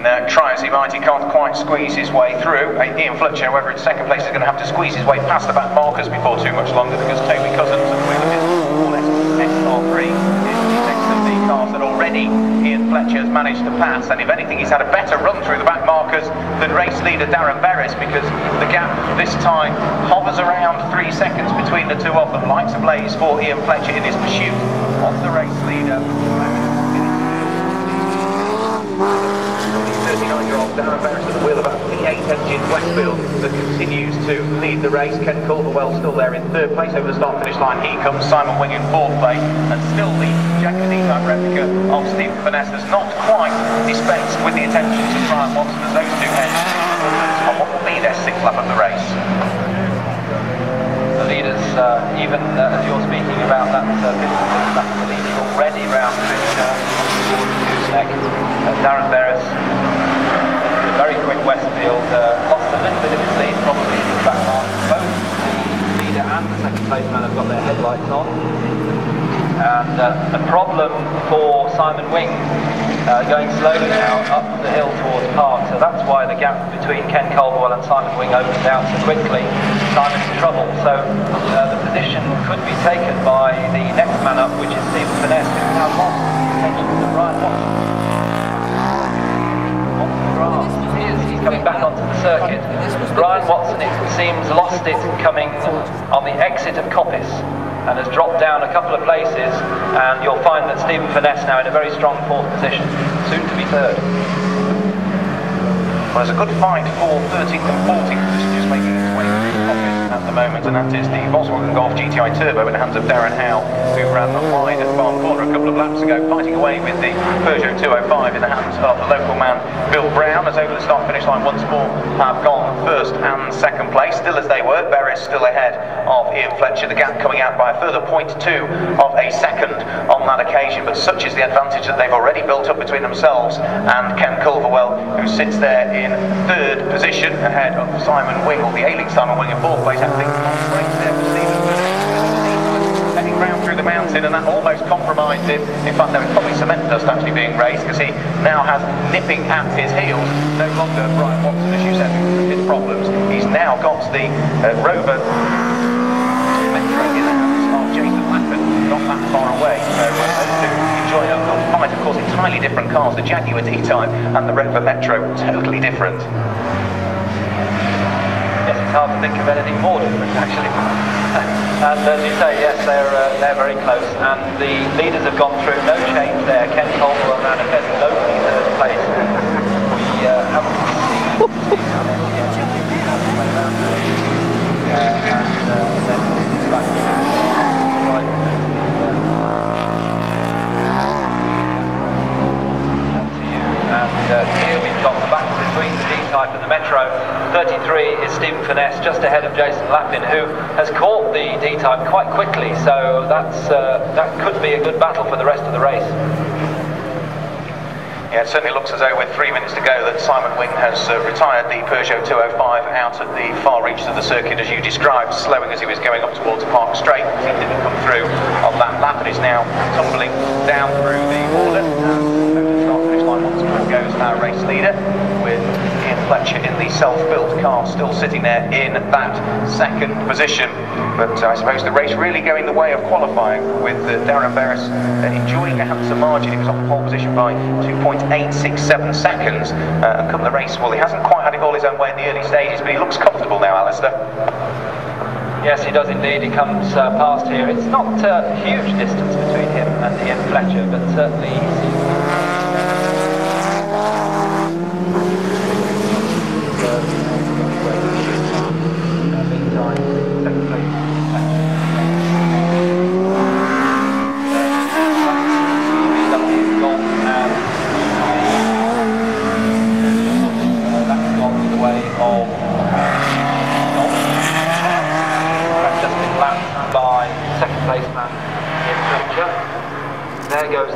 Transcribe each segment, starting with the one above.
Try as he might, he can't quite squeeze his way through. Ian Fletcher, however, in second place, is going to have to squeeze his way past the back markers before too much longer, because Toby Cousins and SR3 is next to the cars that already Ian Fletcher has managed to pass, and if anything, he's had a better run through the back markers than race leader Darren Berris, because the gap this time hovers around 3 seconds between the two of them. Lights ablaze for Ian Fletcher in his pursuit of the race leader. 39-year-old Darren Berris at the wheel of a V8 engine Westfield that continues to lead the race. Ken Calderwell still there in third place over the start-finish line. He comes Simon Wing in fourth place, and still the Jaguar D-type replica of Stephen Finesse has not quite dispensed with the attentions of Brian Watson as those two head on what will be their sixth lap of the race. The leaders, even as you're speaking about that, that's the leaders already round Darren Berris, a very quick Westfield, lost a little bit of his lead, probably in the back half. Both the leader and the second placeman have got their headlights on. And a problem for Simon Wing, going slowly now up the hill towards Park, so that's why the gap between Ken Calderwell and Simon Wing opened out so quickly. Simon's in trouble, so the position could be taken by the next man up, which is Stephen Finesse, who now lost the attention to Brian Watson. He's coming back onto the circuit. Brian Watson, it seems, lost it coming on the exit of Coppice and has dropped down a couple of places, and you'll find that Stephen Finesse now in a very strong fourth position, soon to be third. Well, there's a good fight for 13th and 14th position, just making its way through Coppice at the moment, and that is the Volkswagen Golf GTI Turbo in the hands of Darren Howe, who ran wide at Farm Corner a couple of laps ago, fighting away with the Peugeot 205 in the hands of the local man Bill Brown, as over the start-finish line once more have gone first and second place, still as they were. Berris still ahead of Ian Fletcher, the gap coming out by a further 0.2 of a second on that occasion, but such is the advantage that they've already built up between themselves and Ken Calderwell, who sits there in third position ahead of Simon Wing, or the A-League Simon Wing in fourth place. I think race there for Stephen heading round through the mountain, and that almost compromised him. In fact, there was probably cement dust actually being raised, because he now has nipping at his heels no longer Brian Watson, as you said, because of his problems. He's now got the Rover Metro in the hands of Jason Lappin, not that far away, so those two enjoy a good fight. Of course, entirely different cars, the Jaguar D-Type and the Rover Metro, totally different. Yes, it's hard to think of anything more different, actually. And as you say, yes, they're very close, and the leaders have gone through, no change there. Ken Calderwell ran a fairly lowly third place. We haven't seen here we've got the battle between the D-Type and the Metro. 33 is Stephen Finesse, just ahead of Jason Lappin, who has caught the D-Type quite quickly, so that could be a good battle for the rest of the race. Yeah, it certainly looks as though with 3 minutes to go that Simon Wing has retired the Peugeot 205 out at the far reaches of the circuit, as you described, slowing as he was going up towards Park Straight. He didn't come through on that lap, and is now tumbling down through the Orland. Over the start-finish line once more goes our race leader, with Ian Fletcher in the self-built car still sitting there in that second position. But I suppose the race really going the way of qualifying, with Darren Berris enjoying a handsome margin. He was on pole position by 2.867 seconds, and come the race, well, he hasn't quite had it all his own way in the early stages, but he looks comfortable now, Alistair. Yes, he does indeed. He comes past here. It's not a huge distance between him and Ian Fletcher, but certainly he seems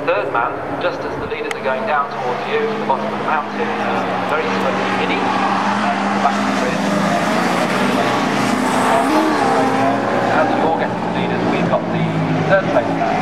third man, just as the leaders are going down towards you, to the bottom of the mountain, very slowly hitting back to the grid. As you're getting the leaders, we've got the third place man.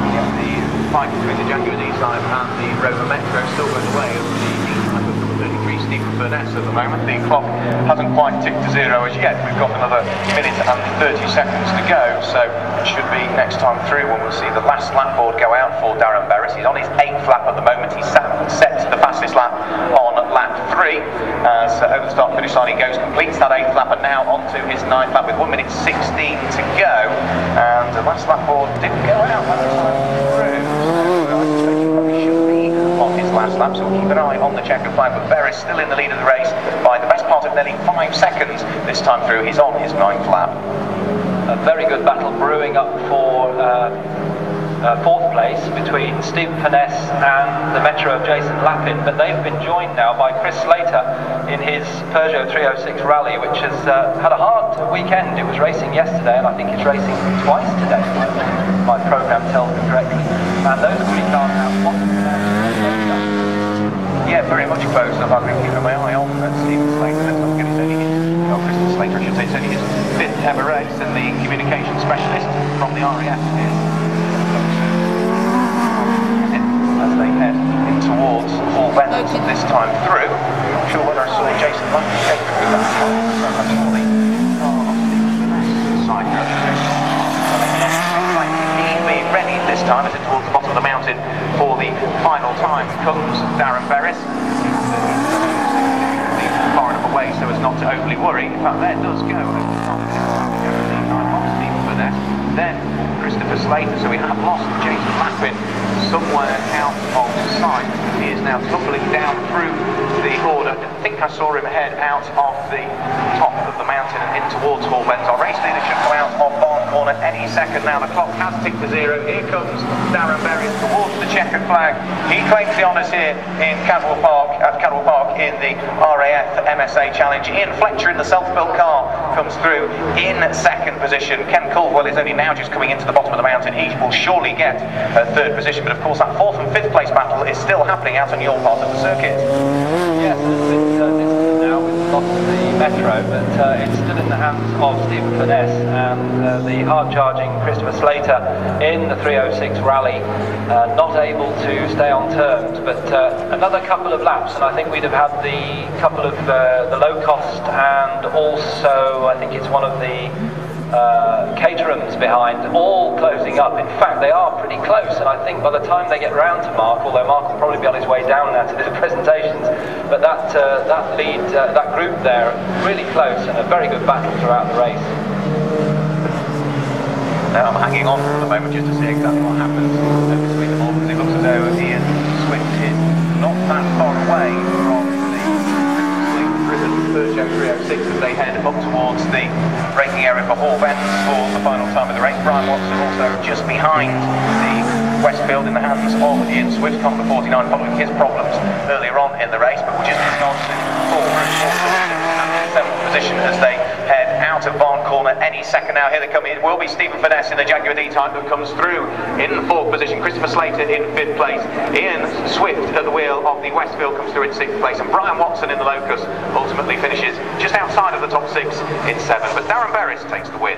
We have the fight between the Jaguar D-Type and the Rover Metro still goes away over the D-Type of number 33, Stephen Furness at the moment. The clock hasn't quite ticked to zero as yet. We've got another minute and 30 seconds to go, so it should be next time through when we'll see the last lap board go out for Darren Berris. He's on his 8th lap at the moment. He's set the fastest lap on lap 3. So over the start finish line he goes, completes that 8th lap, and now on to his 9th lap with 1 minute 16 to go. And the last lap board didn't go out by the time through, so I suspect he probably should be on his last lap, so we'll keep an eye on the checkered flag. But Berris still in the lead of the race by the best part of nearly 5 seconds this time through. He's on his 9th lap. A very good battle brewing up for 4th place between Stephen Furness and the Metro of Jason Lappin, but they've been joined now by Chris Slater in his Peugeot 306 Rally, which has had a hard weekend. It was racing yesterday, and I think it's racing twice today, if my programme tells me correctly. And those three cars now yeah, very much close. I've been keeping my eye on Stephen Slater. Let's not get his only Christian Slater, I should say. It's only his 5th ever race, and the communication specialist from the RAF is as they head in towards Hall Bends this time through. I'm not sure whether I saw Jason Lappin take through that time. So I saw the side there. He'll be ready this time as it's towards the bottom of the mountain for the final time. Comes Darren Berris. Far enough away so as not to overly worry. In fact, there does go. Then Christopher Slater, so we have lost Jason Lappin somewhere out of sight. He is now tumbling down through the order. I think I saw him head out of the top of the mountain and in towards Hall Bends. Our race leader should come out of Barn Corner any second now. The clock has ticked to zero. Here comes Darren Berris towards the checkered flag. He claims the honours here in Cadwell Park, at Cadwell Park in the RAF MSA Challenge. Ian Fletcher in the self-built car comes through in 2nd position. Ken Caldwell is only now just coming into the bottom of the mountain. He will surely get 3rd position, but of course that 4th and 5th place battle is still happening out on your part of the circuit. Yes, it's now with the loss of the Metro, but it's still in the hands of Stephen Furness and the hard-charging Christopher Slater in the 306 Rally, not able to stay on terms, but another couple of laps, and I think we'd have had the couple of the low cost, and also I think it's one of the caterhams behind, all closing up. In fact, they are pretty close, and I think by the time they get round to Mark, although Mark will probably be on his way down now to the presentations, but that lead, that group there, really close, and a very good battle throughout the race. Now I'm hanging on for the moment just to see exactly what happens between them all, because it looks as though Ian Swift is not that far away from the Peugeot 306 as they head up towards the braking area for Hall Bends for the final time of the race. Brian Watson also just behind the Westfield in the hands of Ian Swift on the 49 following his problems earlier on in the race, but we're just moving on to 7th position as they head out of Barn Corner any second now. Here they come. It will be Stephen Furness in the Jaguar D-Type who comes through in 4th position. Christopher Slater in 5th place. Ian Swift at the wheel of the Westfield comes through in 6th place, and Brian Watson in the Locus ultimately finishes just outside of the top 6 in 7th. But Darren Berris takes the win.